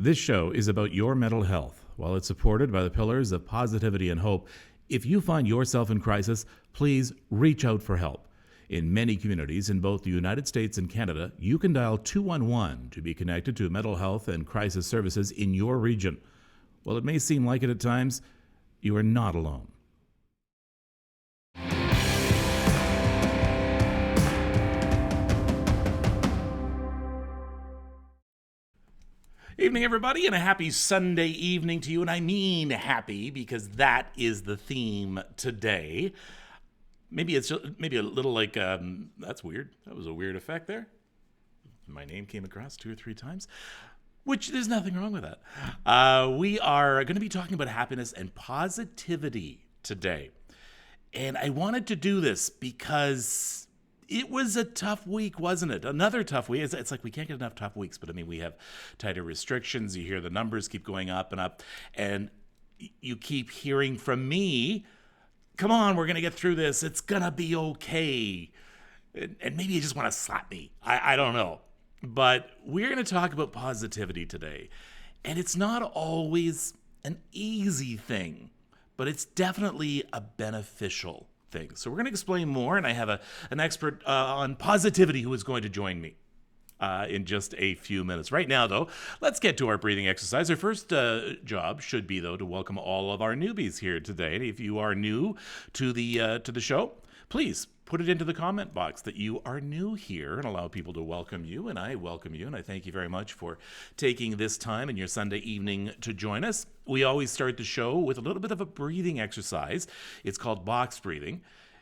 This show is about your mental health. While it's supported by the pillars of positivity and hope, if you find yourself in crisis, please reach out for help. In many communities in both the United States and Canada, you can dial 211 to be connected to mental health and crisis services in your region. While it may seem like it at times, you are not alone. Evening, everybody, and a happy Sunday evening to you. And I mean happy because that is the theme today. Maybe it's maybe a little like, that's weird. That was a weird effect there. My name came across 2 or 3 times, which there's nothing wrong with that. We are going to be talking about happiness and positivity today. And I wanted to do this because it was a tough week, wasn't it? Another tough week. It's like we can't get enough tough weeks, but I mean, we have tighter restrictions. You hear the numbers keep going up and up, and you keep hearing from me, come on, we're going to get through this. It's going to be okay. And maybe you just want to slap me. I don't know. But we're going to talk about positivity today. And it's not always an easy thing, but it's definitely a beneficial thing. So we're going to explain more, and I have an expert on positivity who is going to join me in just a few minutes. Right now, though, let's get to our breathing exercise. Our first job should be, though, to welcome all of our newbies here today. And if you are new to the show, please put it into the comment box that you are new here and allow people to welcome you. And I welcome you, and I thank you very much for taking this time in your Sunday evening to join us. We always start the show with a little bit of a breathing exercise. It's called box breathing.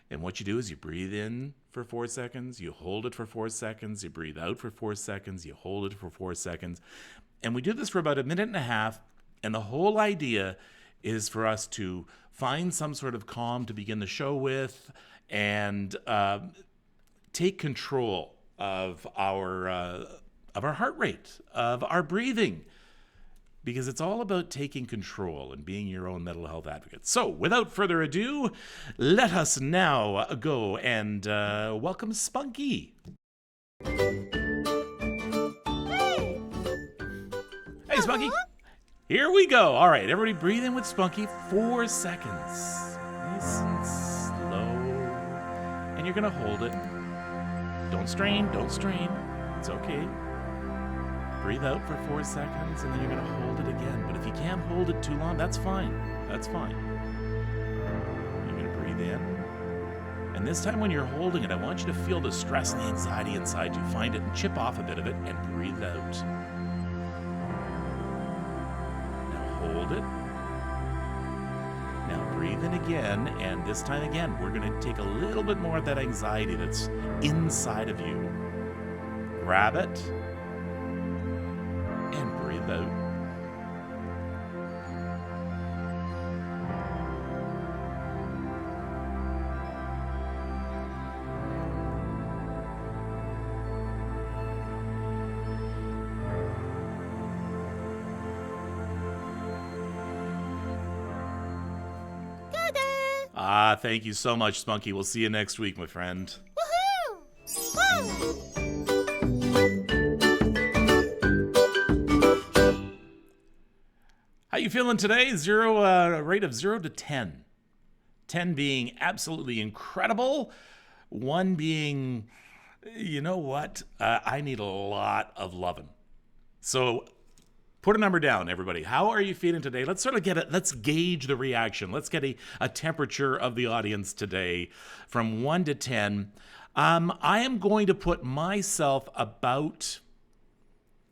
And what you do is you breathe in for 4 seconds, you hold it for 4 seconds, you breathe out for 4 seconds, you hold it for 4 seconds. And we do this for about a minute and a half. And the whole idea is for us to find some sort of calm to begin the show with, and take control of our heart rate, of our breathing, because it's all about taking control and being your own mental health advocate. So, without further ado, let us now go and welcome Spunky. Hey, Spunky. Here we go. All right, everybody breathe in with Spunky. 4 seconds. Nice and slow. And you're going to hold it. Don't strain. It's okay. Breathe out for 4 seconds, and then you're going to hold it again. But if you can't hold it too long, that's fine. That's fine. You're going to breathe in. And this time when you're holding it, I want you to feel the stress and the anxiety inside you. Find it and chip off a bit of it and breathe out. Now hold it. Now breathe in again, and this time again, we're going to take a little bit more of that anxiety that's inside of you. Grab it, and breathe out. Thank you so much, Spunky. We'll see you next week, my friend. Woohoo! Woo! How you feeling today? Rate of 0 to 10. 10 being absolutely incredible. 1 being, you know what? I need a lot of loving. So put a number down, everybody. How are you feeling today? Let's sort of let's gauge the reaction. Let's get a temperature of the audience today from 1 to 10. I am going to put myself about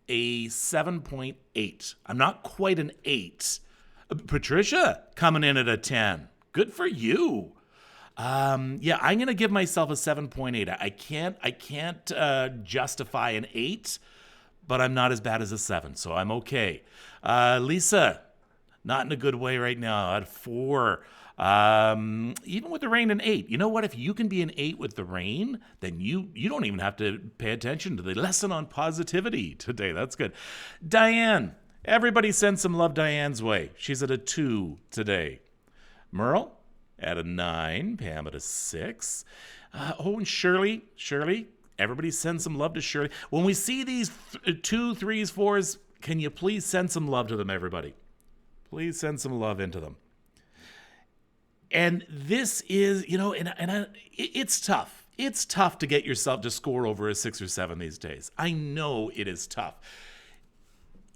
a 7.8. I'm not quite an 8. Patricia coming in at a 10. Good for you. Yeah, I'm going to give myself a 7.8. I can't justify an 8. But I'm not as bad as a 7, so I'm okay. Lisa, not in a good way right now, at 4. Even with the rain, an 8. You know what? If you can be an 8 with the rain, then you don't even have to pay attention to the lesson on positivity today. That's good. Diane, everybody send some love Diane's way. She's at a 2 today. Merle at a 9. Pam at a 6. And Shirley, everybody send some love to Shirley. When we see these 2, 3s, 4s, Can you please send some love to them, everybody? Please send some love into them. And this is, it's tough. It's tough to get yourself to score over a 6 or 7 these days. I know it is tough.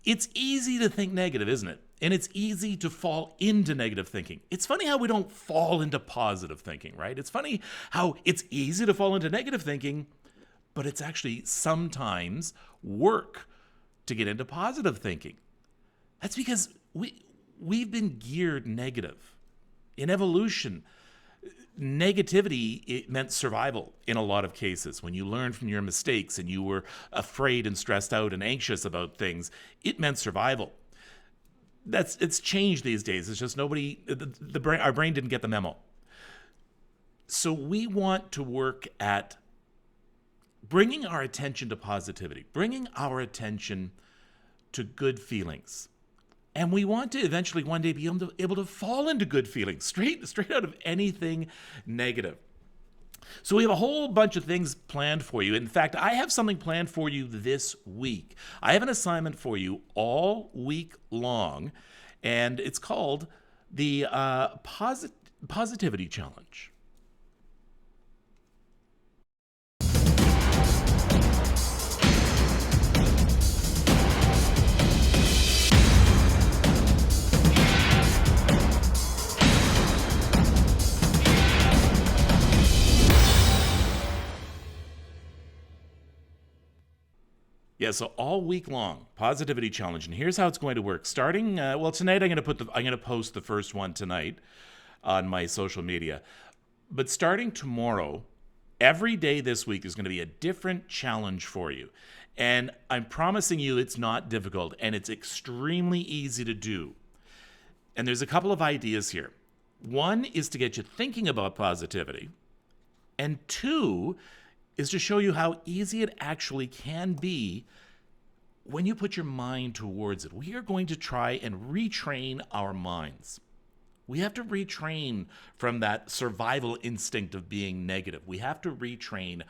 It's easy to think negative, isn't it? And it's easy to fall into negative thinking. It's funny how we don't fall into positive thinking, right? It's funny how it's easy to fall into negative thinking, but it's actually sometimes work to get into positive thinking. That's because we've been geared negative. In evolution, negativity, it meant survival in a lot of cases. When you learned from your mistakes and you were afraid and stressed out and anxious about things, it meant survival. It's changed these days. It's just our brain didn't get the memo. So we want to work at bringing our attention to positivity, bringing our attention to good feelings. And we want to eventually one day be able to fall into good feelings, straight out of anything negative. So we have a whole bunch of things planned for you. In fact, I have something planned for you this week. I have an assignment for you all week long, and it's called the Positivity Challenge. Yeah, so all week long, Positivity Challenge, and here's how it's going to work. Starting, tonight I'm going to post the first one tonight on my social media. But starting tomorrow, every day this week is going to be a different challenge for you. And I'm promising you it's not difficult, and it's extremely easy to do. And there's a couple of ideas here. One is to get you thinking about positivity, and two is to show you how easy it actually can be when you put your mind towards it. We are going to try and retrain our minds. We have to retrain from that survival instinct of being negative. We have to retrain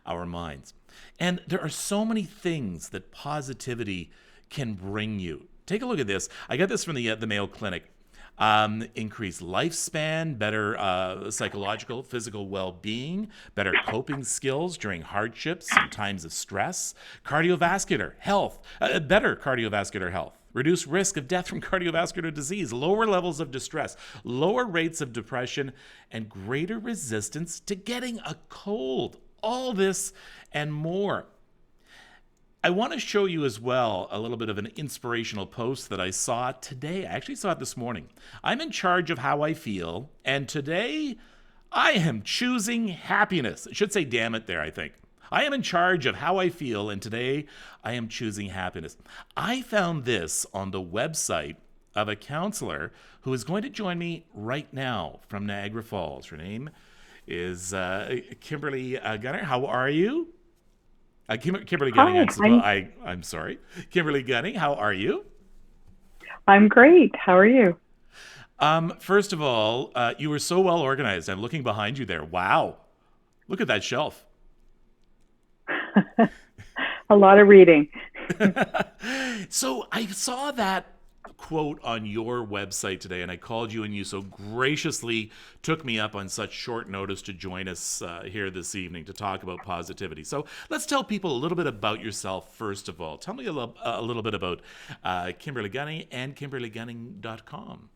our minds. And there are so many things that positivity can bring you. Take a look at this. I got this from the Mayo Clinic. Increased lifespan, better psychological, physical well-being, better coping skills during hardships and times of stress, cardiovascular health, better cardiovascular health, reduced risk of death from cardiovascular disease, lower levels of distress, lower rates of depression, and greater resistance to getting a cold. All this and more. I want to show you as well a little bit of an inspirational post that I saw today. I actually saw it this morning. I'm in charge of how I feel, and today I am choosing happiness. I should say damn it there, I think. I am in charge of how I feel, and today I am choosing happiness. I found this on the website of a counselor who is going to join me right now from Niagara Falls. Her name is Kimberly Gunner. How are you? Kimberly Gunning. I'm sorry. Kimberly Gunning, how are you? I'm great. How are you? First of all, you were so well organized. I'm looking behind you there. Wow. Look at that shelf. A lot of reading. So I saw that quote on your website today, and I called you, and you so graciously took me up on such short notice to join us here this evening to talk about positivity. So let's tell people a little bit about yourself first of all. Tell me a little bit about Kimberly Gunning and kimberlygunning.com.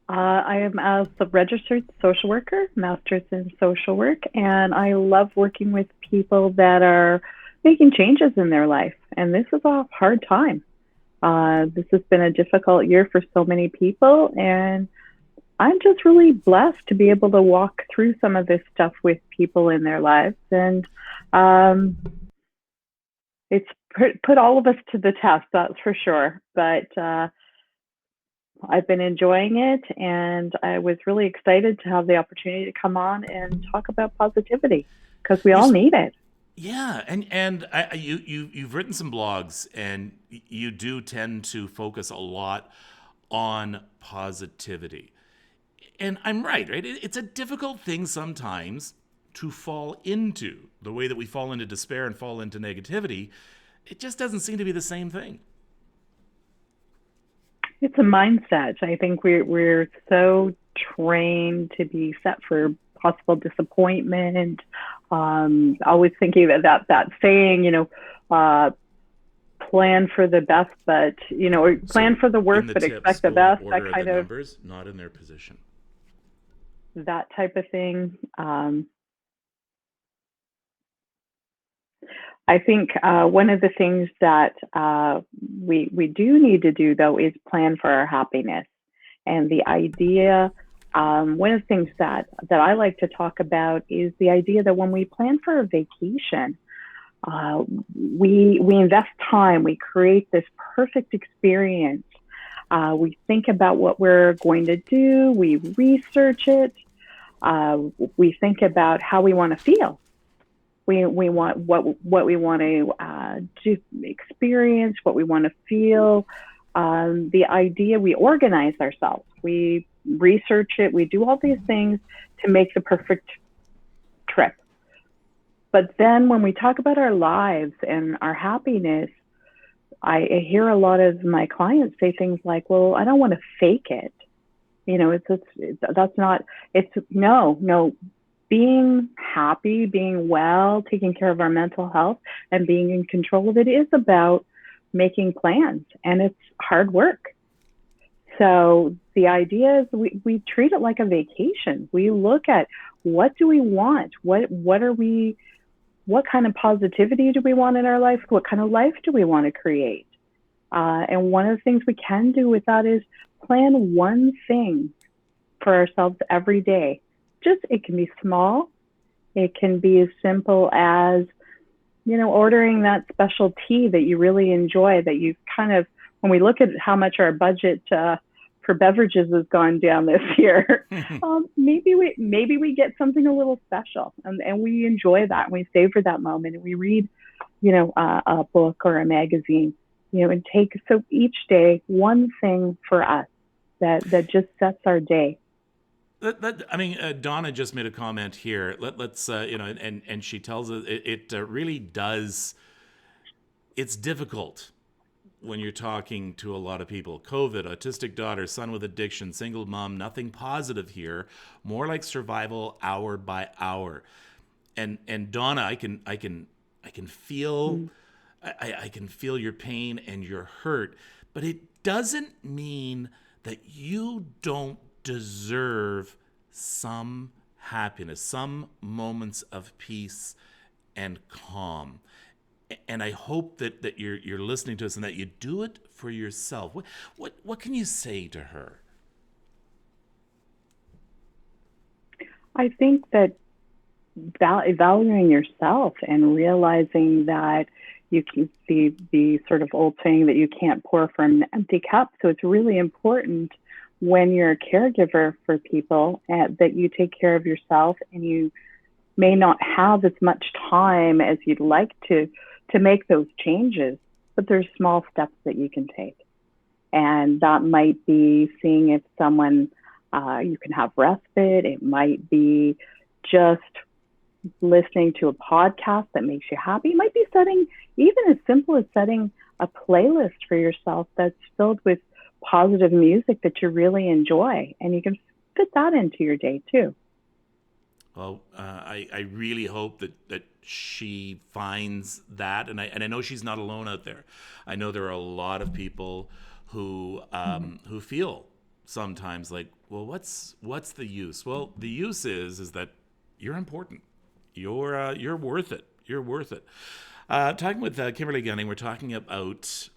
I am a registered social worker, master's in social work, and I love working with people that are making changes in their life. And this is a hard time. This has been a difficult year for so many people, and I'm just really blessed to be able to walk through some of this stuff with people in their lives. And it's put all of us to the test, that's for sure. But I've been enjoying it, and I was really excited to have the opportunity to come on and talk about positivity, because we all need it. Yeah, and you've written some blogs, and you do tend to focus a lot on positivity. And I'm right? It's a difficult thing sometimes to fall into, the way that we fall into despair and fall into negativity. it just doesn't seem to be the same thing. It's a mindset. I think we're so trained to be set for possible disappointment. Always thinking that saying, plan for the best, but or plan So for the in worst, the but tips, expect the go in best. That order of the kind of numbers, not in their position. that type of thing. I think one of the things that we do need to do though is plan for our happiness, and the idea. One of the things that I like to talk about is the idea that when we plan for a vacation, uh, we invest time, we create this perfect experience. We think about what we're going to do, we research it, uh, we think about how we want to feel. We want what we want to do, experience, what we want to feel. The idea we organize ourselves, we research it, we do all these things to make the perfect trip. But then when we talk about our lives and our happiness, I hear a lot of my clients say things like, "Well, I don't want to fake it." That's not. It's no, no. Being happy, being well, taking care of our mental health, and being in control of it is about making plans, and it's hard work. So the idea is we treat it like a vacation. We look at what do we want? What are we what kind of positivity do we want in our life? What kind of life do we want to create? And one of the things we can do with that is plan one thing for ourselves every day. Just it can be small. It can be as simple as ordering that special tea that you really enjoy. That you kind of when we look at how much our budget for beverages has gone down this year, maybe we get something a little special, and we enjoy that. And we savor that moment, and we read, a book or a magazine, and take so each day one thing for us that just sets our day. Donna just made a comment here. Let's and she tells us it really does. It's difficult when you're talking to a lot of people. COVID, autistic daughter, son with addiction, single mom, nothing positive here. More like survival hour by hour. And Donna, I can feel I can feel your pain and your hurt, but it doesn't mean that you don't deserve some happiness, some moments of peace and calm. And I hope that you're listening to us and that you do it for yourself. What can you say to her? I think that valuing yourself and realizing that you can see the sort of old saying that you can't pour from an empty cup. So it's really important when you're a caregiver for people that you take care of yourself, and you may not have as much time as you'd like to make those changes, but there's small steps that you can take. And that might be seeing if someone you can have respite. It might be just listening to a podcast that makes you happy. It might be setting, even as simple as setting a playlist for yourself that's filled with positive music that you really enjoy, and you can fit that into your day too. Well, I really hope that she finds that, and I know she's not alone out there. I know there are a lot of people who feel sometimes like, well, what's the use? Well, the use is that you're important. You're worth it. You're worth it. Talking with Kimberly Gunning, we're talking about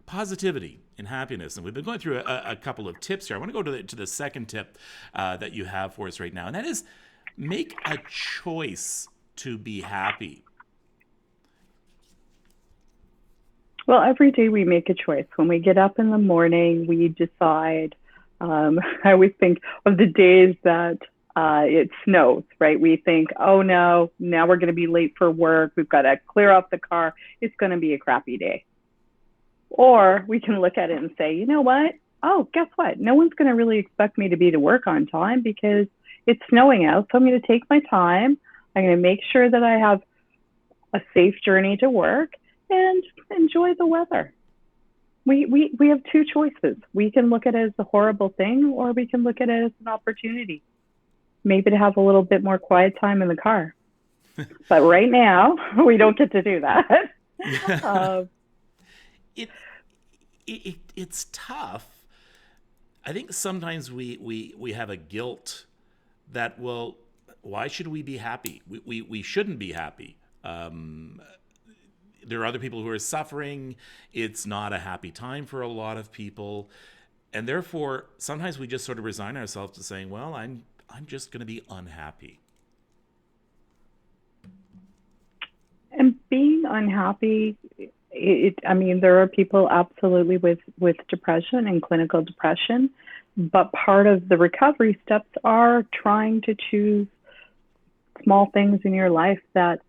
positivity and happiness, and we've been going through a couple of tips here. I want to go to the second tip that you have for us right now, and that is make a choice to be happy. Well, every day we make a choice. When we get up in the morning, we decide. I always think of the days that it snows, right? We think, oh no, now we're going to be late for work. We've got to clear off the car. It's going to be a crappy day. Or we can look at it and say, you know what? Oh, guess what? No one's going to really expect me to be to work on time because it's snowing out. So I'm going to take my time. I'm going to make sure that I have a safe journey to work. and enjoy the weather. We have two choices. We can look at it as a horrible thing, or we can look at it as an opportunity, maybe to have a little bit more quiet time in the car. But right now, we don't get to do that. Yeah. it, it's tough. I think sometimes we have a guilt that, well, why should we be happy? We shouldn't be happy. There are other people who are suffering. It's not a happy time for a lot of people. And therefore, sometimes we just sort of resign ourselves to saying, well, I'm just going to be unhappy. And being unhappy, I mean, there are people absolutely with depression and clinical depression, but part of the recovery steps are trying to choose small things in your life that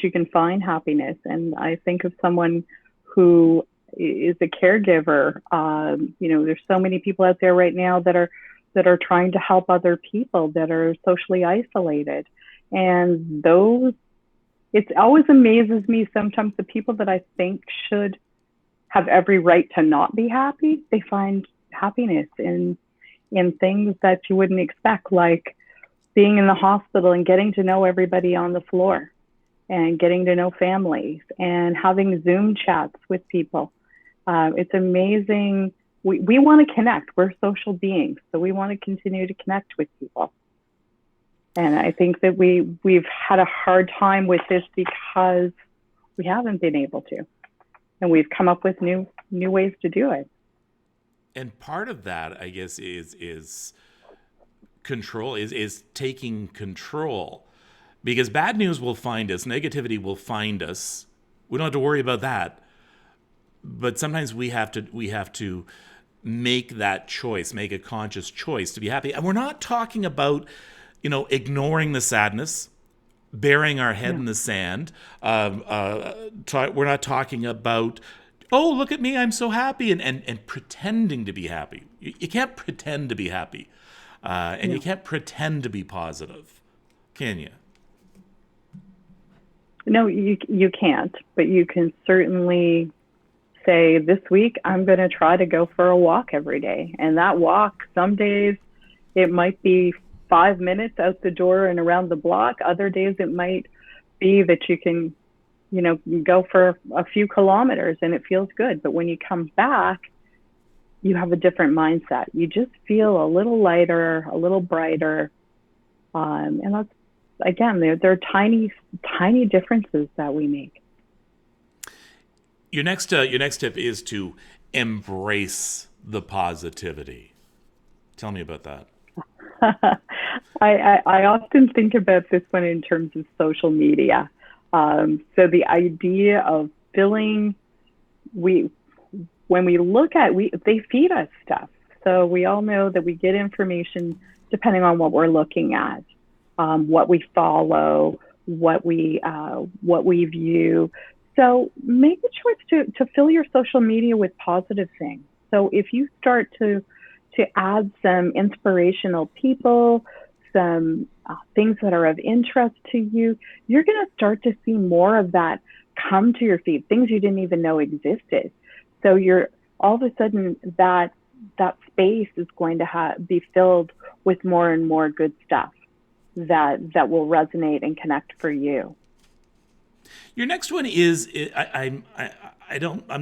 you can find happiness. And I think of someone who is a caregiver. There's so many people out there right now that are trying to help other people that are socially isolated, and those. It always amazes me sometimes the people that I think should have every right to not be happy, they find happiness in things that you wouldn't expect, like being in the hospital and getting to know everybody on the floor and getting to know families and having Zoom chats with people. It's amazing. We want to connect. We're social beings, so we want to continue to connect with people. And I think that we've had a hard time with this because we haven't been able to, and we've come up with new ways to do it. And part of that, I guess, is control, is taking control, because bad news will find us, negativity will find us. We don't have to worry about that, but sometimes we have to make that choice, make a conscious choice to be happy. And we're not talking about ignoring the sadness, burying our head in the sand. We're not talking about, oh, look at me, I'm so happy, and pretending to be happy. You can't pretend to be happy, and you can't pretend to be positive, can you? No, you can't, but you can certainly say, this week I'm going to try to go for a walk every day. And that walk, some days it might be 5 minutes out the door and around the block. Other days it might be that you can, go for a few kilometers and it feels good. But when you come back, you have a different mindset. You just feel a little lighter, a little brighter. And that's, again, they're tiny, tiny differences that we make. Your next tip is to embrace the positivity. Tell me about that. I often think about this one in terms of social media. So the idea of when we look at, they feed us stuff. So we all know that we get information depending on what we're looking at, what we follow, what we view. So make a choice to fill your social media with positive things. So if you start to add some inspirational people, some things that are of interest to you, you're going to start to see more of that come to your feed, things you didn't even know existed. So you're all of a sudden that space is going to be filled with more and more good stuff that will resonate and connect for you. Your next one is, I'm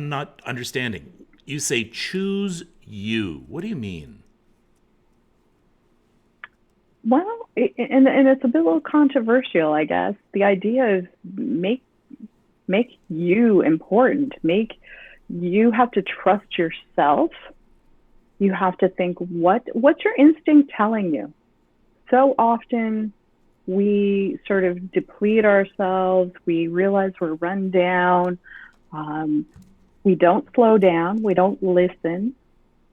not understanding. You say choose you. What do you mean? Well, and it's a bit little controversial, I guess. The idea is make you important. You have to trust yourself. You have to think, what's your instinct telling you? So often we sort of deplete ourselves. We realize we're run down. We don't slow down. We don't listen.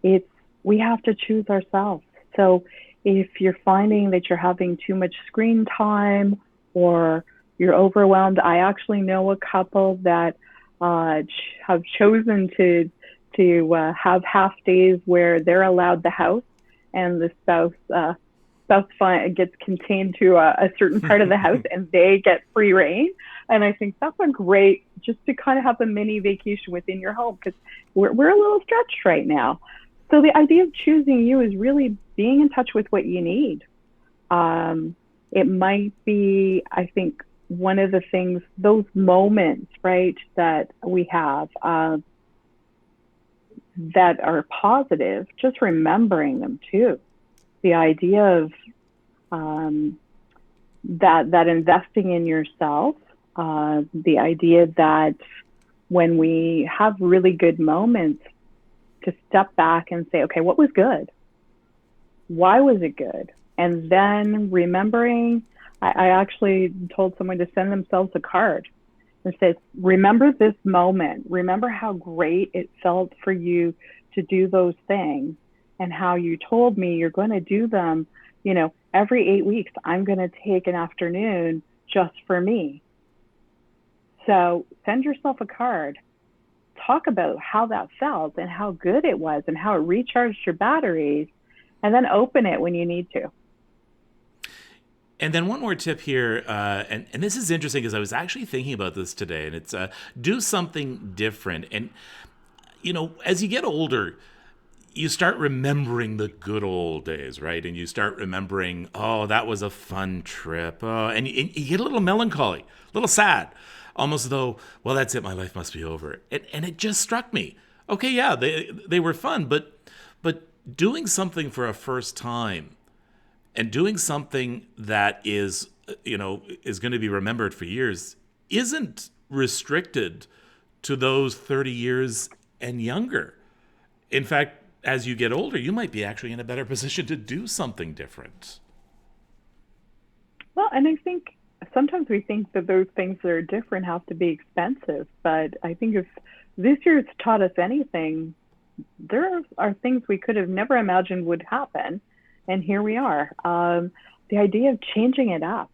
We have to choose ourselves. So if you're finding that you're having too much screen time or you're overwhelmed, I actually know a couple that have chosen to have half days where they're allowed the house and the spouse best friend gets contained to a certain part of the house and they get free reign. And I think that's a great, just to kind of have a mini vacation within your home, because we're a little stretched right now. So the idea of choosing you is really being in touch with what you need. It might be, I think, one of the things, those moments, right, that we have that are positive, just remembering them too. The idea of that investing in yourself, the idea that when we have really good moments, to step back and say, okay, what was good? Why was it good? And then remembering, I actually told someone to send themselves a card and says, remember this moment. Remember how great it felt for you to do those things, and how you told me you're going to do them, every 8 weeks, I'm going to take an afternoon just for me. So send yourself a card. Talk about how that felt and how good it was and how it recharged your batteries, and then open it when you need to. And then one more tip here, and this is interesting because I was actually thinking about this today, and it's do something different. And, as you get older, you start remembering the good old days, right? And you start remembering, oh, that was a fun trip. Oh, and you get a little melancholy, a little sad, almost though, well, that's it, my life must be over. And it just struck me. Okay, yeah, they were fun, but doing something for a first time, and doing something that is going to be remembered for years, isn't restricted to those 30 years and younger. In fact, as you get older, you might be actually in a better position to do something different. Well, and I think sometimes we think that those things that are different have to be expensive. But I think if this year's taught us anything, there are things we could have never imagined would happen. And here we are. The idea of changing it up,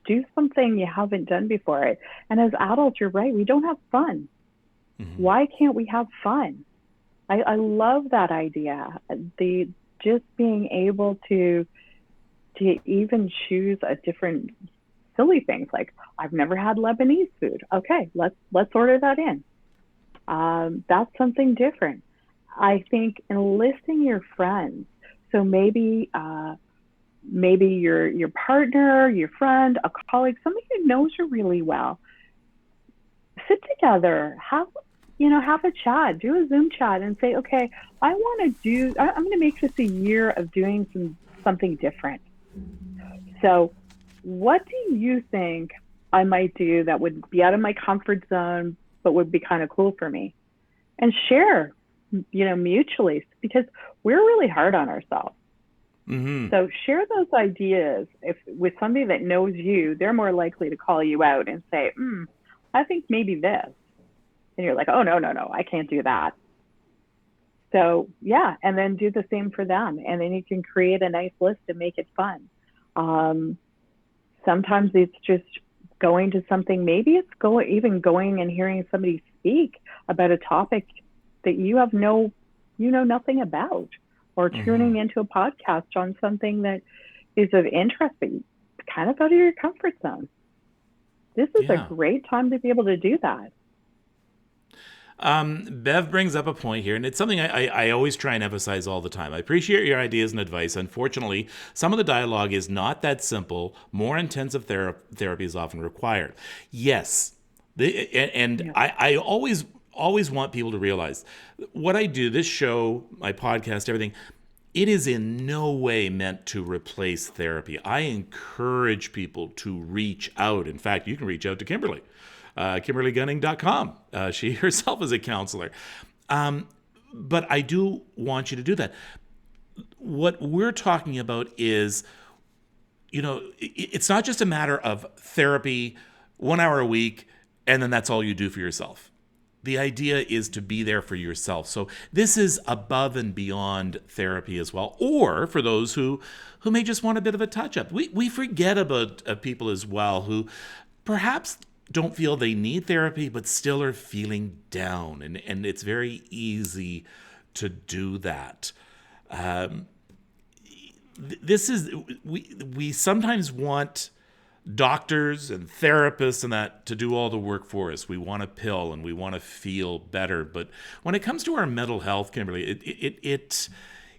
do something you haven't done before. And as adults, you're right, we don't have fun. Mm-hmm. Why can't we have fun? I love that idea. Just being able to even choose a different silly things, like I've never had Lebanese food. Okay, let's order that in. That's something different. I think enlisting your friends. So maybe your partner, your friend, a colleague, somebody who knows you really well. Sit together, have a chat, do a Zoom chat, and say, okay, I'm going to make this a year of doing something different. So, what do you think I might do that would be out of my comfort zone, but would be kind of cool for me? And share, mutually, because we're really hard on ourselves. Mm-hmm. So share those ideas. If with somebody that knows you, they're more likely to call you out and say, I think maybe this. And you're like, oh, no, I can't do that. So yeah, and then do the same for them. And then you can create a nice list and make it fun. Sometimes it's just going to something, maybe it's going and hearing somebody speak about a topic that you know nothing about, or tuning into a podcast on something that is of interest, but kind of out of your comfort zone. This is a great time to be able to do that. Bev brings up a point here, and it's something I always try and emphasize all the time. I appreciate your ideas and advice. Unfortunately, some of the dialogue is not that simple. More intensive therapy is often required. Yes, I always want people to realize what I do, this show, my podcast, everything, it is in no way meant to replace therapy. I encourage people to reach out. In fact, you can reach out to Kimberly. KimberlyGunning.com. She herself is a counselor. But I do want you to do that. What we're talking about is, it's not just a matter of therapy, 1 hour a week, and then that's all you do for yourself. The idea is to be there for yourself. So this is above and beyond therapy as well. Or for those who may just want a bit of a touch-up. We forget about people as well who perhaps don't feel they need therapy, but still are feeling down. And it's very easy to do that. this is we sometimes want doctors and therapists and that to do all the work for us. We want a pill and we want to feel better. But when it comes to our mental health, Kimberly,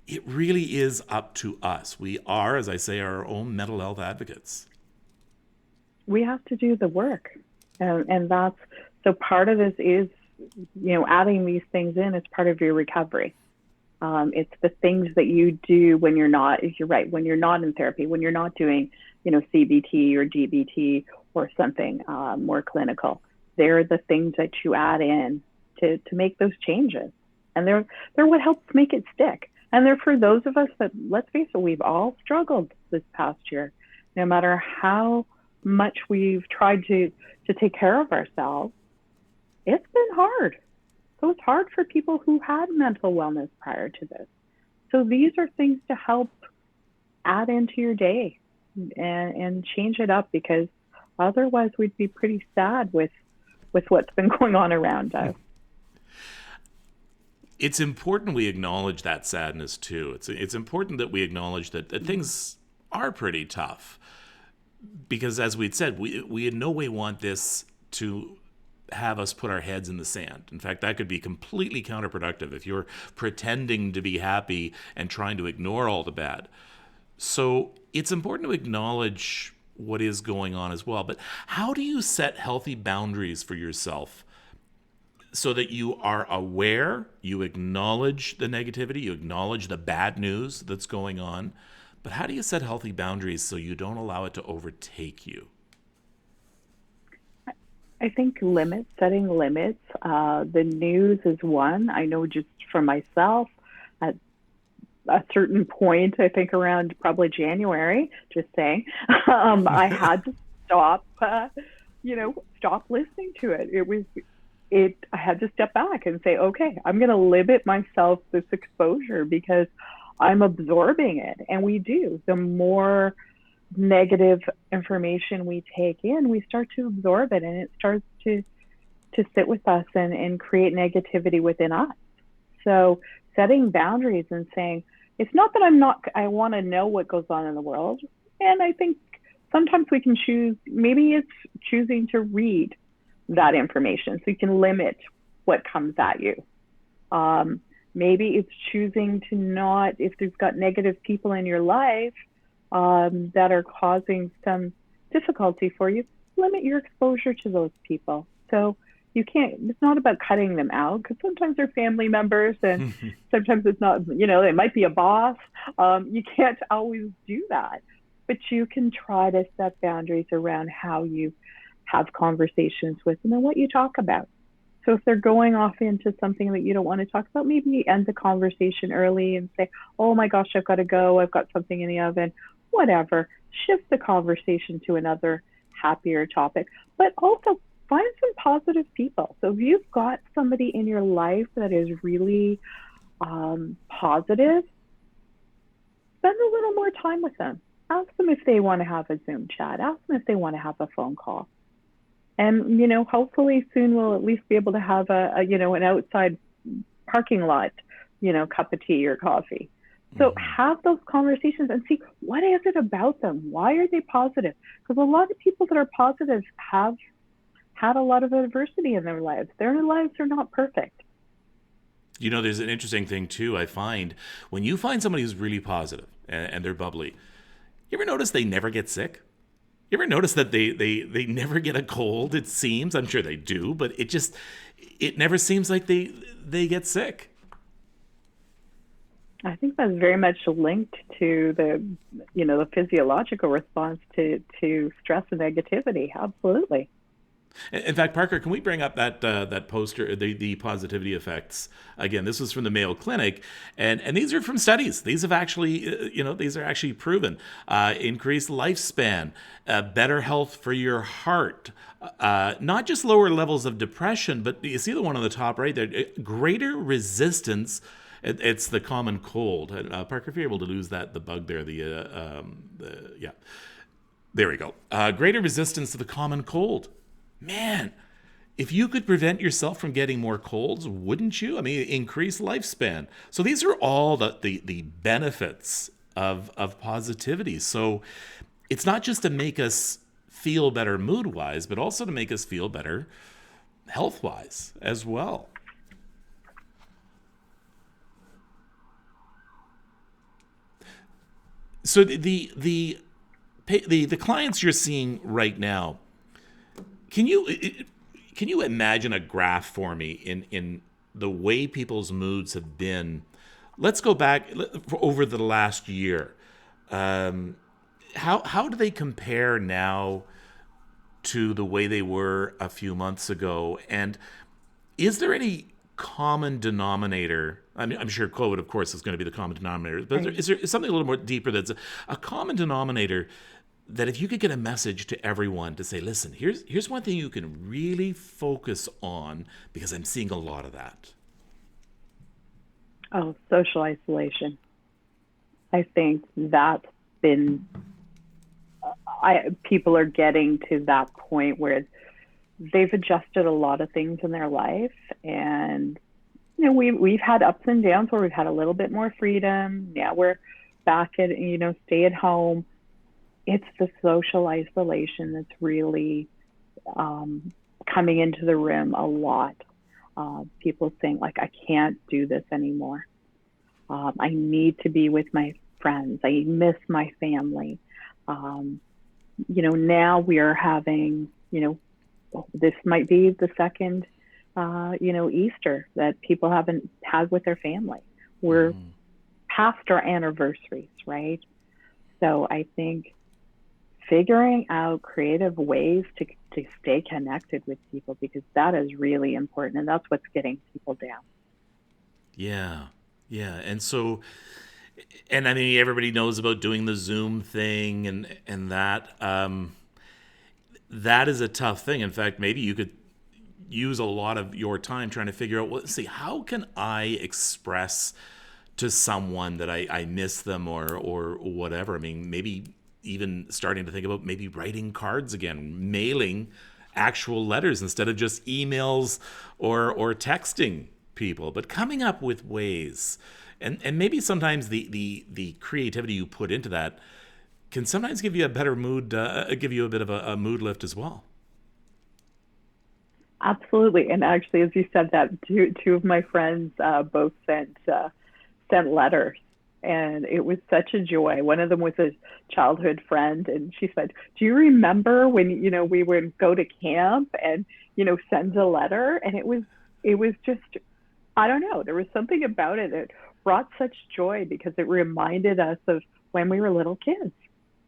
it really is up to us. We are, as I say, our own mental health advocates. We have to do the work. And that's, so part of this is, adding these things in is part of your recovery. It's the things that you do when you're not, you're right, when you're not in therapy, when you're not doing, CBT or GBT or something more clinical. They're the things that you add in to make those changes. And they're what helps make it stick. And they're for those of us that, let's face it, we've all struggled this past year. No matter how much we've tried to take care of ourselves, it's been hard. So it's hard for people who had mental wellness prior to this. So these are things to help add into your day and change it up, because otherwise we'd be pretty sad with what's been going on around us. It's important we acknowledge that sadness too. It's important that we acknowledge that things are pretty tough, because as we'd said, we in no way want this to have us put our heads in the sand. In fact, that could be completely counterproductive if you're pretending to be happy and trying to ignore all the bad. So it's important to acknowledge what is going on as well. But how do you set healthy boundaries for yourself so that you are aware, you acknowledge the negativity, you acknowledge the bad news that's going on, but how do you set healthy boundaries so you don't allow it to overtake you? I think setting limits. The news is one. I know just for myself, at a certain point, I think around probably January, just saying, I had to stop, stop listening to it. I had to step back and say, okay, I'm going to limit myself this exposure because I'm absorbing it. And we do. The more negative information we take in, we start to absorb it, and it starts to sit with us and create negativity within us. So setting boundaries and saying, it's not that I want to know what goes on in the world. And I think sometimes we can choose, maybe it's choosing to read that information so you can limit what comes at you. Maybe it's choosing to not, if there's got negative people in your life that are causing some difficulty for you, limit your exposure to those people. So you can't, it's not about cutting them out, because sometimes they're family members and sometimes it's not, they might be a boss. You can't always do that, but you can try to set boundaries around how you have conversations with them and what you talk about. So if they're going off into something that you don't want to talk about, maybe you end the conversation early and say, oh my gosh, I've got to go. I've got something in the oven, whatever. Shift the conversation to another happier topic, but also find some positive people. So if you've got somebody in your life that is really positive, spend a little more time with them. Ask them if they want to have a Zoom chat. Ask them if they want to have a phone call. And, hopefully soon we'll at least be able to have an outside parking lot, cup of tea or coffee. So have those conversations and see, what is it about them? Why are they positive? Because a lot of people that are positive have had a lot of adversity in their lives. Their lives are not perfect. There's an interesting thing too, I find. When you find somebody who's really positive and they're bubbly, you ever notice they never get sick? You ever notice that they never get a cold, it seems? I'm sure they do, but it never seems like they get sick. I think that's very much linked to the physiological response to stress and negativity. Absolutely. In fact, Parker, can we bring up that poster, the positivity effects? Again, this was from the Mayo Clinic, and these are from studies. These have actually, these are actually proven. Increased lifespan, better health for your heart, not just lower levels of depression, but you see the one on the top right there, greater resistance. It's the common cold. Parker, if you're able to lose the bug there, yeah, there we go. Greater resistance to the common cold. Man, if you could prevent yourself from getting more colds, wouldn't you? I mean, increase lifespan. So these are all the benefits of positivity. So it's not just to make us feel better mood wise, but also to make us feel better health wise as well. So the clients you're seeing right now, can you imagine a graph for me in the way people's moods have been? Let's go back over the last year. How do they compare now to the way they were a few months ago? And is there any common denominator? I mean, I'm sure COVID, of course, is going to be the common denominator, but Right. is there something a little more deeper that's a common denominator that if you could get a message to everyone to say, listen, here's one thing you can really focus on, because I'm seeing a lot of that. Oh, social isolation. I think that's been, people are getting to that point where they've adjusted a lot of things in their life, and we've had ups and downs where we've had a little bit more freedom. Now we're back at stay at home. It's the social isolation that's really coming into the room a lot. People saying, like, I can't do this anymore. I need to be with my friends. I miss my family. Now we are having, this might be the second, Easter that people haven't had with their family. We're past our anniversaries, right? So I think figuring out creative ways to stay connected with people, because that is really important, and that's what's getting people down. Yeah. Yeah. And I mean, everybody knows about doing the Zoom thing and that. That is a tough thing. In fact, maybe you could use a lot of your time trying to figure out, well, let's see, how can I express to someone that I miss them or whatever. I mean, maybe even starting to think about maybe writing cards again, mailing actual letters instead of just emails or texting people, but coming up with ways. And maybe sometimes the creativity you put into that can sometimes give you a better mood, give you a bit of a mood lift as well. Absolutely. And actually, as you said that, two of my friends both sent letters, and it was such a joy. One of them was a childhood friend, and she said, "Do you remember when we would go to camp and send a letter?" And it was just, I don't know, there was something about it that brought such joy because it reminded us of when we were little kids.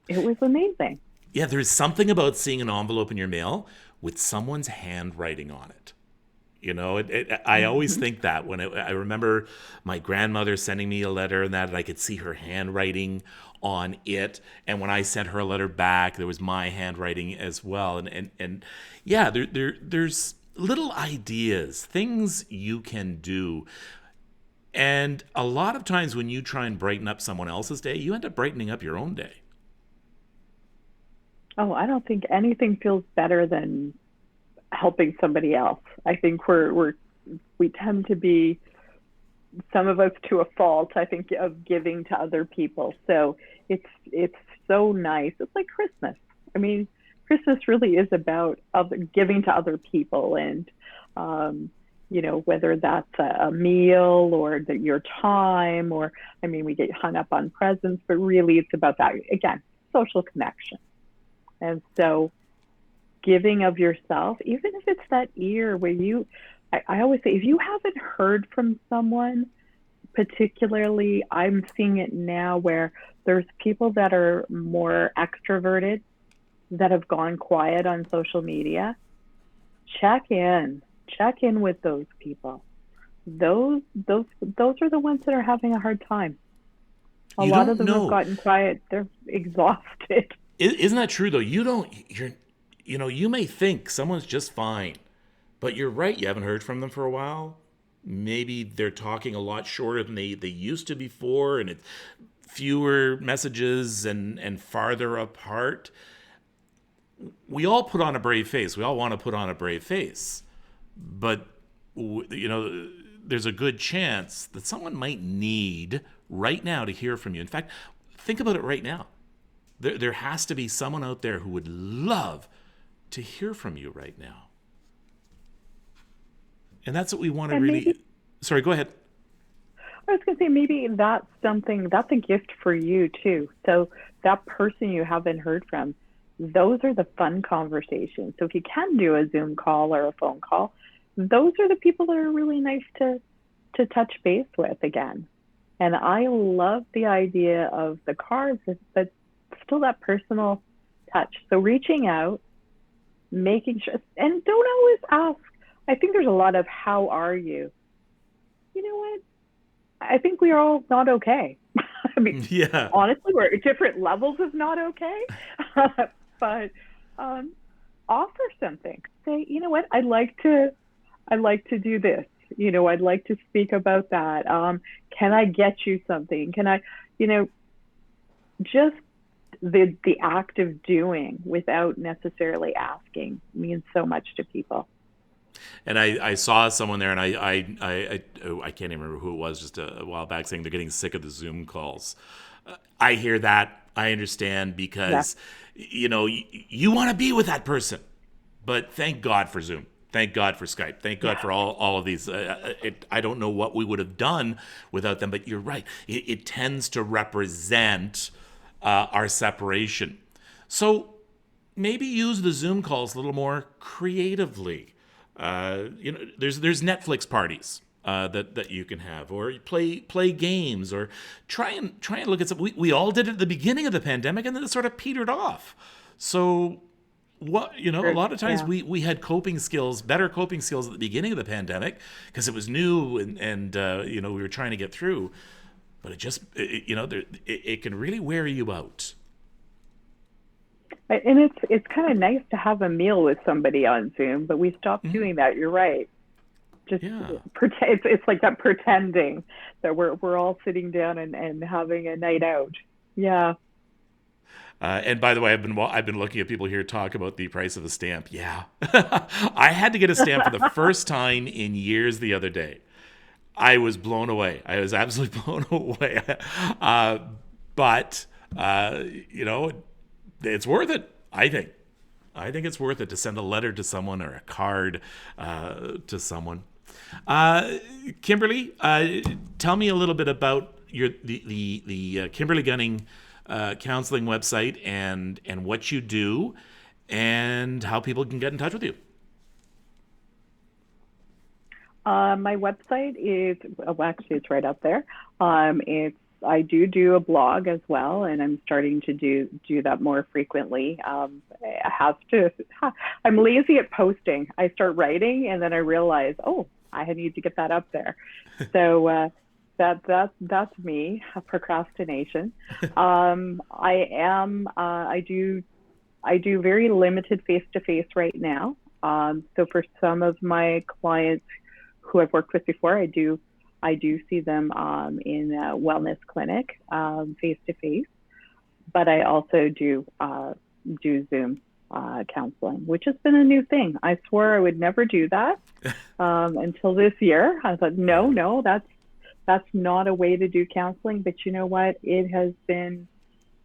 It was amazing. Yeah, there's something about seeing an envelope in your mail with someone's handwriting on it. I always Hmm. think that when I remember my grandmother sending me a letter and I could see her handwriting on it. And when I sent her a letter back, there was my handwriting as well. And yeah, there's little ideas, things you can do. And a lot of times when you try and brighten up someone else's day, you end up brightening up your own day. Oh, I don't think anything feels better than helping somebody else. I think we tend to be, some of us to a fault, I think, of giving to other people. So it's so nice. It's like Christmas. I mean, Christmas really is about giving to other people, and whether that's a meal or your time, or I mean, we get hung up on presents, but really it's about that again, social connection. And so giving of yourself, even if it's that ear where I always say, if you haven't heard from someone, particularly, I'm seeing it now where there's people that are more extroverted that have gone quiet on social media. Check in with those people. Those are the ones that are having a hard time. A You lot of don't them have know. gotten quiet. They're exhausted. Isn't that true though? You may think someone's just fine, but you're right. You haven't heard from them for a while. Maybe they're talking a lot shorter than they used to before, and it's fewer messages and farther apart. We all put on a brave face. We all want to put on a brave face, but there's a good chance that someone might need right now to hear from you. In fact, think about it right now. There has to be someone out there who would love to hear from you right now. And that's what we want to And really... maybe Sorry, go ahead. I was going to say maybe that's a gift for you too. So that person you haven't heard from, those are the fun conversations. So if you can do a Zoom call or a phone call, those are the people that are really nice to touch base with again. And I love the idea of the cards, but still that personal touch. So reaching out, making sure, and don't always ask. I think there's a lot of how are you? You know what? I think we are all not okay. I mean, Yeah. honestly, we're at different levels of not okay. But offer something. Say, you know what? I'd like to do this. I'd like to speak about that. Can I get you something? Can I, just the act of doing without necessarily asking means so much to people. And I saw someone there, and I can't even remember who it was just a while back, saying they're getting sick of the Zoom calls. I hear that. I understand, because, you want to be with that person. But thank God for Zoom. Thank God for Skype. Thank God for all of these. I don't know what we would have done without them, but you're right. It tends to represent our separation. So maybe use the Zoom calls a little more creatively. There's Netflix parties that you can have, or play games, or try and look at something. We all did it at the beginning of the pandemic, and then it sort of petered off. So a lot of times we had better coping skills at the beginning of the pandemic because it was new and we were trying to get through. But it can really wear you out. And it's kind of nice to have a meal with somebody on Zoom, but we stopped doing that. You're right. Just pretend. It's like that pretending that we're all sitting down and having a night out. Yeah. And by the way, I've been looking at people here talk about the price of a stamp. Yeah, I had to get a stamp for the first time in years the other day. I was blown away. I was absolutely blown away. But it's worth it, I think. I think it's worth it to send a letter to someone or a card to someone. Kimberly, tell me a little bit about the Kimberly Gunning counseling website and what you do and how people can get in touch with you. My website is, actually it's right up there. I do a blog as well, and I'm starting to do that more frequently. I have to. I'm lazy at posting. I start writing, and then I realize, I need to get that up there. So that's me, procrastination. I do very limited face-to-face right now. So for some of my clients who I've worked with before, I do see them in a wellness clinic face to face, but I also do Zoom counseling, which has been a new thing. I swore I would never do that until this year. I thought, no, that's not a way to do counseling. But you know what? It has been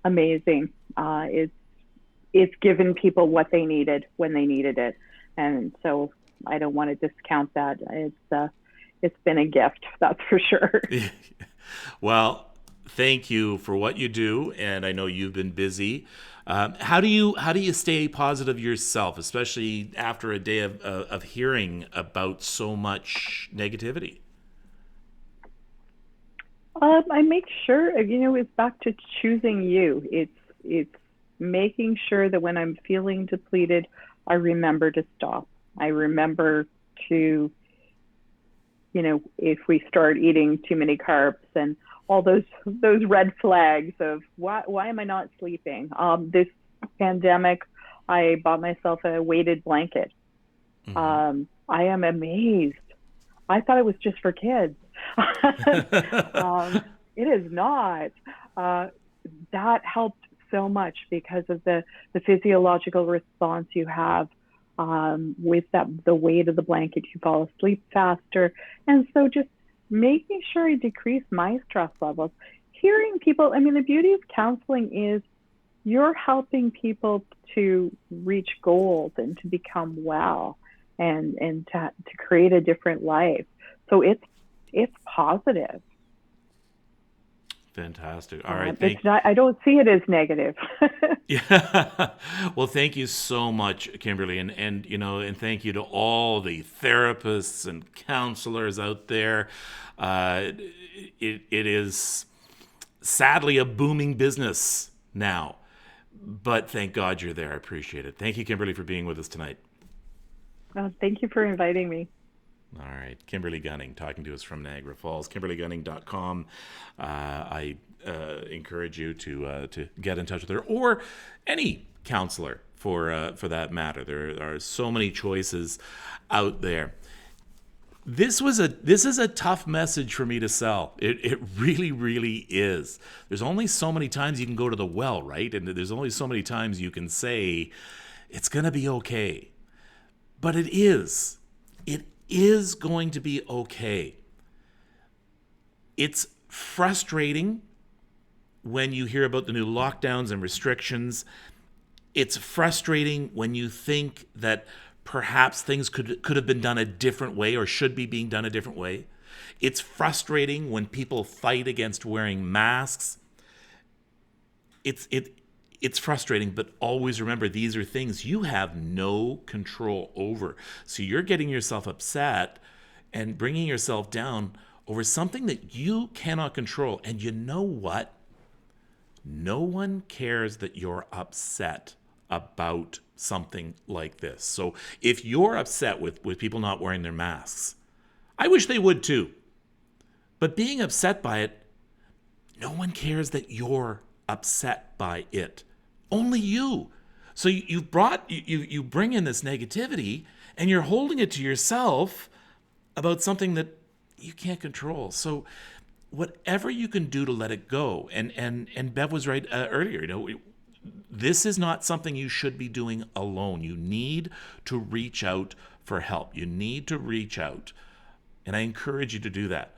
amazing. It's given people what they needed when they needed it, and so I don't want to discount that. It's been a gift, that's for sure. Well, thank you for what you do, and I know you've been busy. How do you stay positive yourself, especially after a day of hearing about so much negativity? I make sure, it's back to choosing you. It's making sure that when I'm feeling depleted, I remember to stop. I remember to, if we start eating too many carbs and all those red flags of why am I not sleeping? This pandemic, I bought myself a weighted blanket. Mm-hmm. I am amazed. I thought it was just for kids. It is not. That helped so much because of the physiological response you have with the weight of the blanket. You fall asleep faster. And so just making sure I decrease my stress levels. hearing people, I mean, the beauty of counseling is you're helping people to reach goals and to become well and to create a different life. So it's positive. Fantastic. All right. It's not, I don't see it as negative. Yeah. Well, thank you so much, Kimberly, and thank you to all the therapists and counselors out there. It is sadly a booming business now, but thank God you're there. I appreciate it. Thank you, Kimberly, for being with us tonight. Thank you for inviting me. All right. Kimberly Gunning talking to us from Niagara Falls. KimberlyGunning.com. I encourage you to get in touch with her, or any counselor for that matter. There are so many choices out there. This is a tough message for me to sell. It really, really is. There's only so many times you can go to the well, right? And there's only so many times you can say, it's going to be okay. But it is. It is going to be okay. It's frustrating when you hear about the new lockdowns and restrictions. It's frustrating when you think that perhaps things could have been done a different way or should be being done a different way. It's frustrating when people fight against wearing masks. It's frustrating, but always remember, these are things you have no control over. So you're getting yourself upset and bringing yourself down over something that you cannot control. And you know what? No one cares that you're upset about something like this. So if you're upset with people not wearing their masks, I wish they would too. But being upset by it, no one cares that you're upset by it. Only you. So you bring in this negativity and you're holding it to yourself about something that you can't control. So whatever you can do to let it go, and Bev was right earlier, this is not something you should be doing alone. You need to reach out for help. You need to reach out. And I encourage you to do that.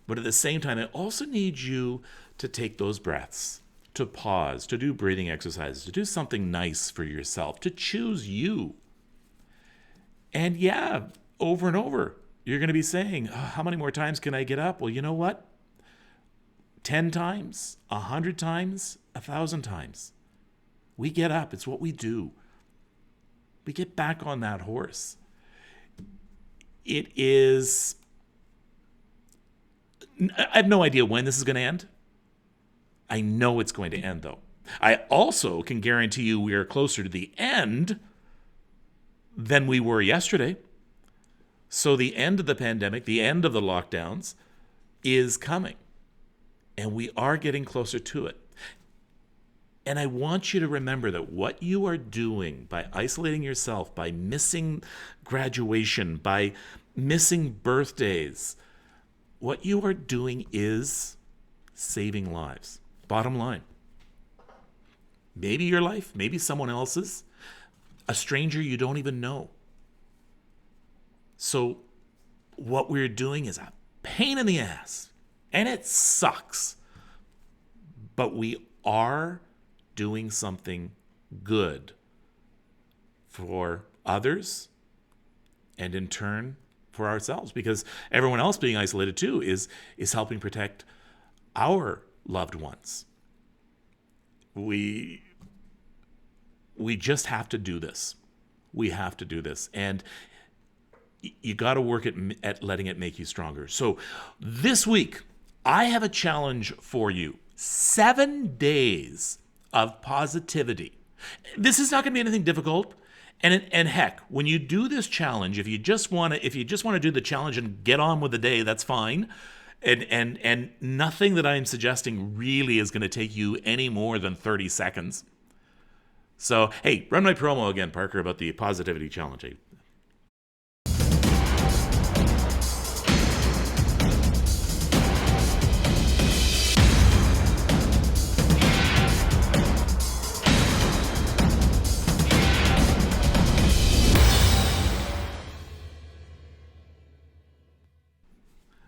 But at the same time, I also need you to take those breaths, to pause, to do breathing exercises, to do something nice for yourself, to choose you. And yeah, over and over, you're going to be saying, how many more times can I get up? Well, you know what? 10 times, 100 times, 1,000 times. We get up. It's what we do. We get back on that horse. I have no idea when this is going to end. I know it's going to end, though. I also can guarantee you we are closer to the end than we were yesterday. So the end of the pandemic, the end of the lockdowns is coming. And we are getting closer to it. And I want you to remember that what you are doing by isolating yourself, by missing graduation, by missing birthdays, what you are doing is saving lives. Bottom line. Maybe your life, maybe someone else's, a stranger you don't even know. So what we're doing is a pain in the ass, and it sucks. But we are doing something good for others and in turn for ourselves, because everyone else being isolated too is helping protect our loved ones. We just have to do this. We have to do this. And you got to work at letting it make you stronger. So this week, I have a challenge for you. 7 days of positivity. This is not going to be anything difficult. And heck, when you do this challenge, if you just want to do the challenge and get on with the day, that's fine. And nothing that I'm suggesting really is going to take you any more than 30 seconds. So, hey, run my promo again, Parker, about the positivity challenge.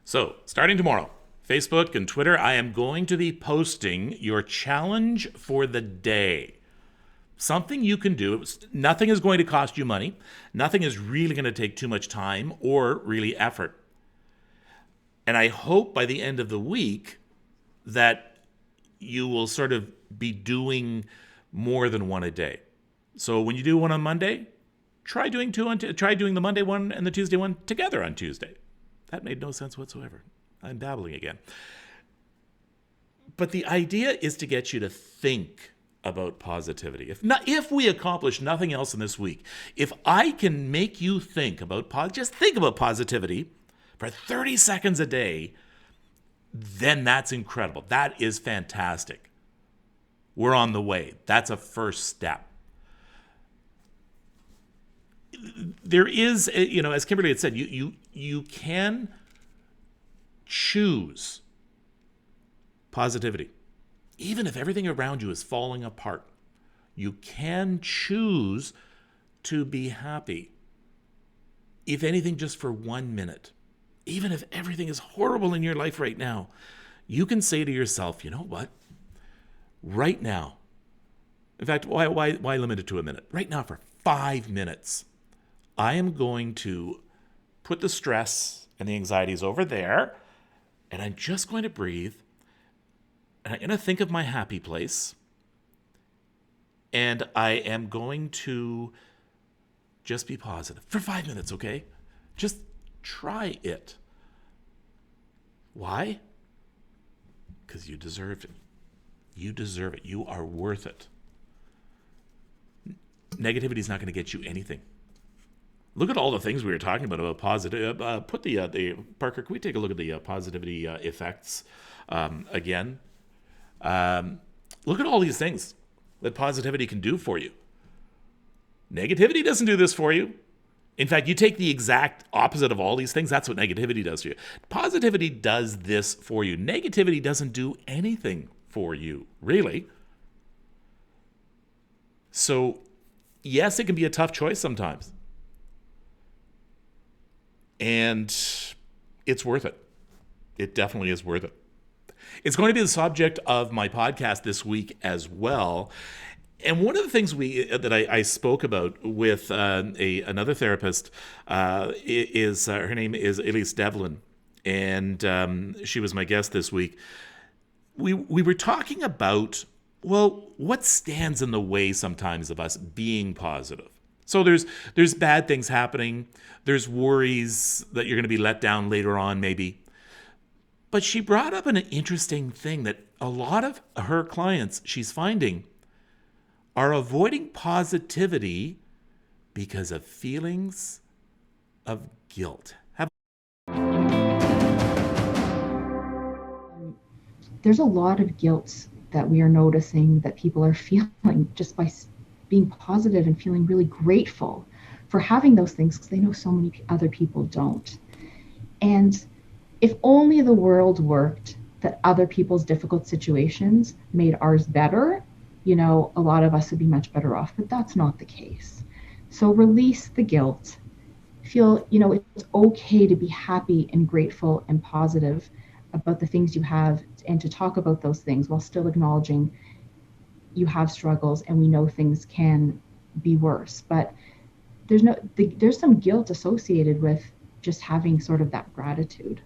So, starting tomorrow, Facebook and Twitter, I am going to be posting your challenge for the day. Something you can do. Nothing is going to cost you money. Nothing is really going to take too much time or really effort. And I hope by the end of the week that you will sort of be doing more than one a day. So when you do one on Monday, try doing the Monday one and the Tuesday one together on Tuesday. That made no sense whatsoever. I'm babbling again. But the idea is to get you to think about positivity. If we accomplish nothing else in this week, if I can make you think about just think about positivity for 30 seconds a day, then that's incredible. That is fantastic. We're on the way. That's a first step. There is, as Kimberly had said, you can choose positivity. Even if everything around you is falling apart, you can choose to be happy. If anything, just for 1 minute. Even if everything is horrible in your life right now, you can say to yourself, you know what? Right now, in fact, why limit it to a minute? Right now, for 5 minutes, I am going to put the stress and the anxieties over there, and I'm just going to breathe, and I'm going to think of my happy place, and I am going to just be positive for 5 minutes, okay? Just try it. Why? Because you deserve it. You deserve it. You are worth it. Negativity is not going to get you anything. Look at all the things we were talking about positive. Put the Parker. Can we take a look at the positivity effects again? Look at all these things that positivity can do for you. Negativity doesn't do this for you. In fact, you take the exact opposite of all these things. That's what negativity does for you. Positivity does this for you. Negativity doesn't do anything for you, really. So, yes, it can be a tough choice sometimes. And it's worth it. It definitely is worth it. It's going to be the subject of my podcast this week as well. And one of the things that I spoke about with another therapist is her name is Elise Devlin, and she was my guest this week. We were talking about, well, what stands in the way sometimes of us being positive. So there's bad things happening. There's worries that you're going to be let down later on, maybe. But she brought up an interesting thing that a lot of her clients she's finding are avoiding positivity because of feelings of guilt. There's a lot of guilt that we are noticing that people are feeling just by being positive and feeling really grateful for having those things because they know so many other people don't. And if only the world worked that other people's difficult situations made ours better, a lot of us would be much better off, but that's not the case. So release the guilt. Feel, it's okay to be happy and grateful and positive about the things you have and to talk about those things while still acknowledging you have struggles and we know things can be worse. But there's some guilt associated with just having sort of that gratitude.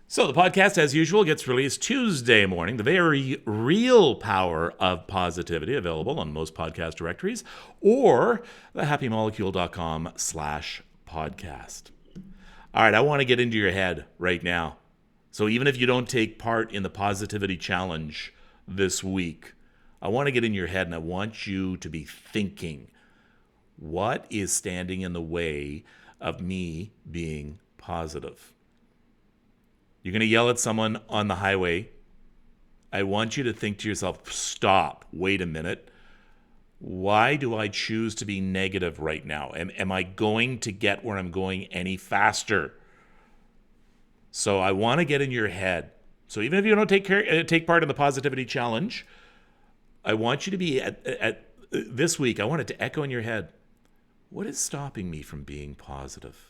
So the podcast, as usual, gets released Tuesday morning. The very real power of positivity, available on most podcast directories or thehappymolecule.com/podcast. All right, I want to get into your head right now. So even if you don't take part in the positivity challenge this week, I want to get in your head and I want you to be thinking, what is standing in the way of me being positive? You're going to yell at someone on the highway. I want you to think to yourself, stop, wait a minute. Why do I choose to be negative right now? Am I going to get where I'm going any faster? So I want to get in your head. So even if you don't take part in the positivity challenge, I want you to be at this week, I want it to echo in your head. What is stopping me from being positive?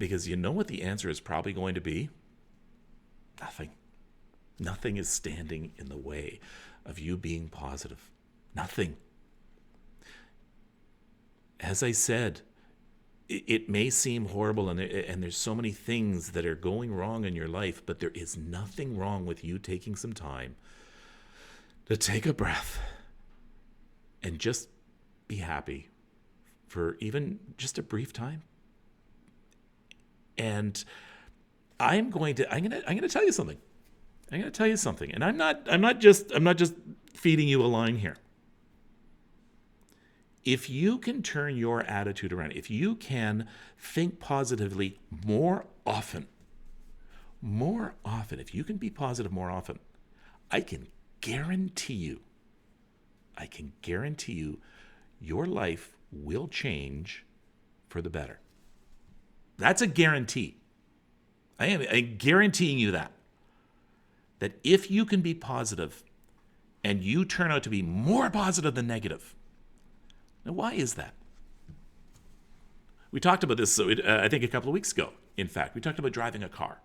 Because you know what the answer is probably going to be? Nothing. Nothing is standing in the way of you being positive. Nothing. As I said, it may seem horrible and there's so many things that are going wrong in your life, but there is nothing wrong with you taking some time to take a breath and just be happy for even just a brief time. And I'm going to tell you something. I'm going to tell you something. And I'm not just feeding you a line here. If you can turn your attitude around, if you can think positively more often, if you can be positive more often, I can guarantee you your life will change for the better. That's a guarantee. I'm guaranteeing you that if you can be positive and you turn out to be more positive than negative. Now, why is that? We talked about this, I think, a couple of weeks ago. In fact, we talked about driving a car.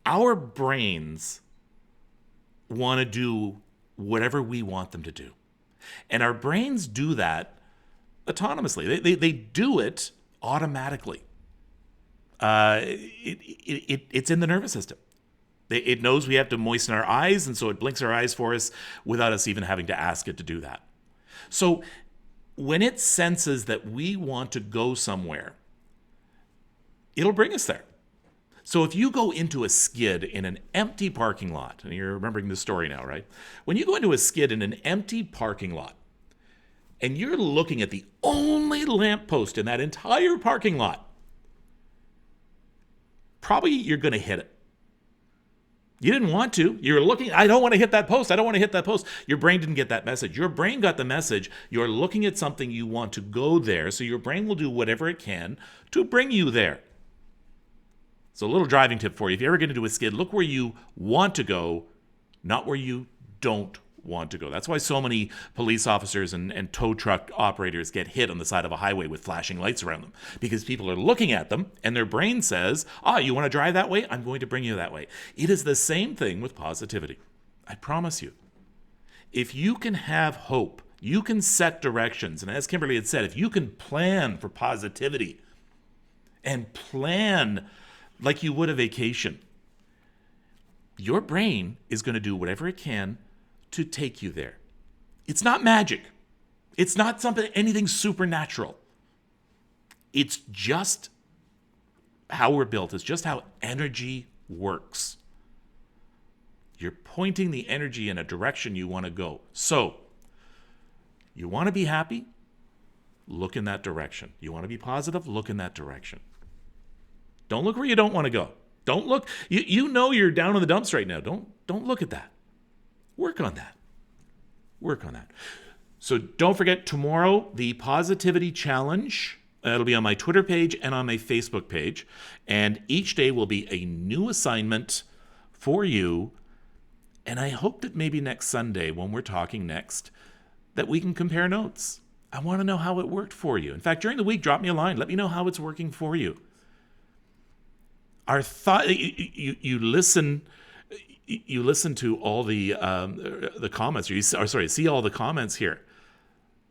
Our brains want to do whatever we want them to do. And our brains do that autonomously. They do it automatically. It's in the nervous system. It knows we have to moisten our eyes, and so it blinks our eyes for us without us even having to ask it to do that. So when it senses that we want to go somewhere, it'll bring us there. So if you go into a skid in an empty parking lot, and you're remembering this story now, right? When you go into a skid in an empty parking lot, and you're looking at the only lamppost in that entire parking lot, probably you're going to hit it. You didn't want to. You're looking, I don't want to hit that post. I don't want to hit that post. Your brain didn't get that message. Your brain got the message. You're looking at something, you want to go there, so your brain will do whatever it can to bring you there. So a little driving tip for you. If you ever get into a skid, look where you want to go, not where you don't want to go. That's why so many police officers and tow truck operators get hit on the side of a highway with flashing lights around them, because people are looking at them and their brain says, you want to drive that way? I'm going to bring you that way. It is the same thing with positivity. I promise you. If you can have hope, you can set directions. And as Kimberly had said, if you can plan for positivity and plan like you would a vacation, your brain is going to do whatever it can to take you there. It's not magic. It's not anything supernatural. It's just how we're built. It's just how energy works. You're pointing the energy in a direction you want to go. So, you want to be happy? Look in that direction. You want to be positive? Look in that direction. Don't look where you don't want to go. Don't look. You know you're down in the dumps right now. Don't look at that. Work on that. Work on that. So don't forget, tomorrow, the Positivity Challenge. It'll be on my Twitter page and on my Facebook page. And each day will be a new assignment for you. And I hope that maybe next Sunday, when we're talking next, that we can compare notes. I want to know how it worked for you. In fact, during the week, drop me a line. Let me know how it's working for you. Our thought, you listen to all the comments, see all the comments here.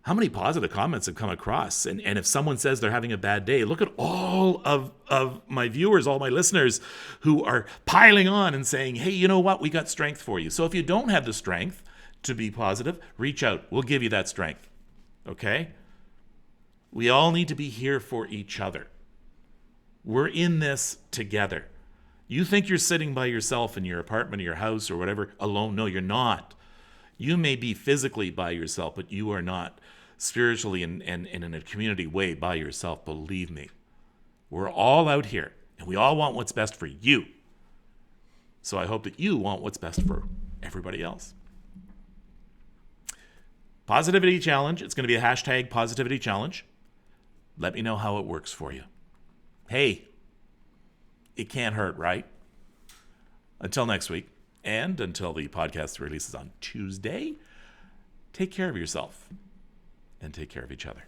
How many positive comments have come across? And if someone says they're having a bad day, look at all of my viewers, all my listeners who are piling on and saying, hey, you know what? We got strength for you. So if you don't have the strength to be positive, reach out. We'll give you that strength. Okay? We all need to be here for each other. We're in this together. You think you're sitting by yourself in your apartment or your house or whatever alone. No, you're not. You may be physically by yourself, but you are not spiritually and in a community way by yourself. Believe me. We're all out here, and we all want what's best for you. So I hope that you want what's best for everybody else. Positivity Challenge. It's going to be a hashtag Positivity Challenge. Let me know how it works for you. Hey, it can't hurt, right? Until next week, and until the podcast releases on Tuesday, take care of yourself and take care of each other.